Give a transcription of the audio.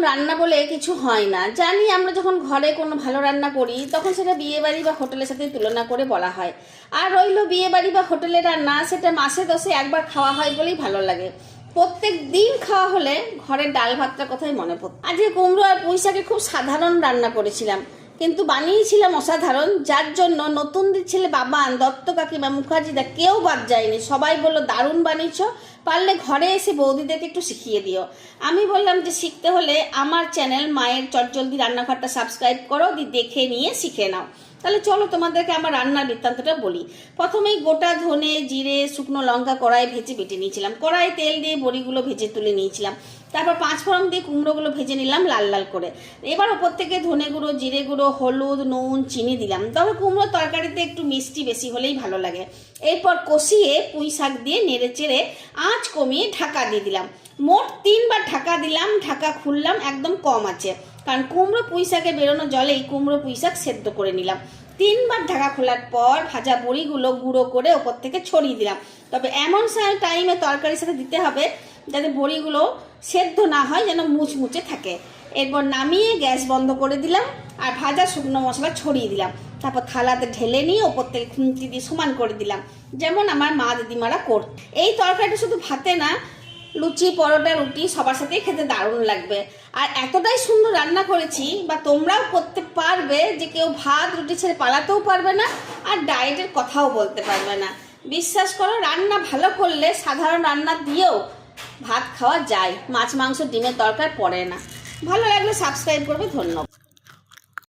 রান্না বলে কিছু হয় না, জানি আমরা যখন ঘরে কোনো ভালো রান্না করি তখন সেটা বিয়েবাড়ি বা হোটেলের সাথে তুলনা করে বলা হয়। আর রইল বিয়েবাড়ি বা হোটেলের রান্না, সেটা মাসে 10-এ একবার খাওয়া হয় বলেই ভালো লাগে। প্রত্যেক দিন খাওয়া হলে ঘরের ডাল ভাতটার কথাই মনে পড়ত। আজকে কুমড়ো আর পুঁই শাকে খুব সাধারণ রান্না করেছিলাম, কিন্তু বানিয়েছিলাম অসাধারণ, যার জন্য নতুনদের ছেলে বাবান, দত্ত কাকিমা, মুখার্জিদা কেউ বাদ যায়নি। সবাই বললো দারুণ বানিয়েছ, পারলে ঘরে এসে বৌদিদেরকে একটু শিখিয়ে দিও। আমি বললাম যে শিখতে হলে আমার চ্যানেল মায়ের চটজলদি রান্নাঘরটা সাবস্ক্রাইব করো, দেখে নিয়ে শিখে নাও। তাহলে চলো তোমাদেরকে আমার রান্নার বৃত্তান্তটা বলি। প্রথমেই গোটা ধনে, জিরে, শুকনো লঙ্কা কড়াই ভেজে বেটে নিয়েছিলাম। কড়াই তেল দিয়ে বড়িগুলো ভেজে তুলে নিয়েছিলাম। তারপর 5 ফোড়ন দিয়ে কুমড়োগুলো ভেজে নিলাম লাল লাল করে। এবার ওপর থেকে ধনে গুঁড়ো, জিরে গুঁড়ো, হলুদ, নুন, চিনি দিলাম। তবে কুমড়ো তরকারিতে একটু মিষ্টি বেশি হলেই ভালো লাগে। এরপর কষিয়ে পুঁই শাক দিয়ে নেড়ে চেড়ে আঁচ কমিয়ে ঢাকা দিয়ে দিলাম। মোট 3 বার ঢাকা দিলাম, ঢাকা খুললাম একদম কম আছে, কারণ কুমড়ো পুঁই শাকে বেরোনো জলেই কুমড়ো পুঁই শাক সেদ্ধ করে নিলাম। 3 বার ঢাকা খোলার পর ভাজা বড়িগুলো গুঁড়ো করে ওপর থেকে ছড়িয়ে দিলাম। তবে এমন টাইমে তরকারির সাথে দিতে হবে যাতে বড়িগুলো সেদ্ধ না হয়, যেন মুচমুচে থাকে। এরপর নামিয়ে গ্যাস বন্ধ করে দিলাম আর ভাজা শুকনো মশলা ছড়িয়ে দিলাম। তারপর থালাতে ঢেলে নিয়ে ওপর থেকে খুন্তি দিয়ে সমান করে দিলাম, যেমন আমার মা দিদিমারা করত। এই তরকারিটা শুধু ভাতে না, লুচি, পরোটা, রুটি সবার সাথেই খেতে দারুণ লাগবে। আর এতটাই সুন্দর রান্না করেছি বা তোমরাও করতে পারবে যে কেউ ভাত রুটি ছেড়ে পালাতেও পারবে না আর ডায়েটের কথাও বলতে পারবে না। বিশ্বাস করো, রান্না ভালো করলে সাধারণ রান্না দিয়েও ভাত খাওয়া যায়, মাছ মাংস ডিমের দরকার পড়ে না। ভালো লাগলে সাবস্ক্রাইব করবে। ধন্যবাদ।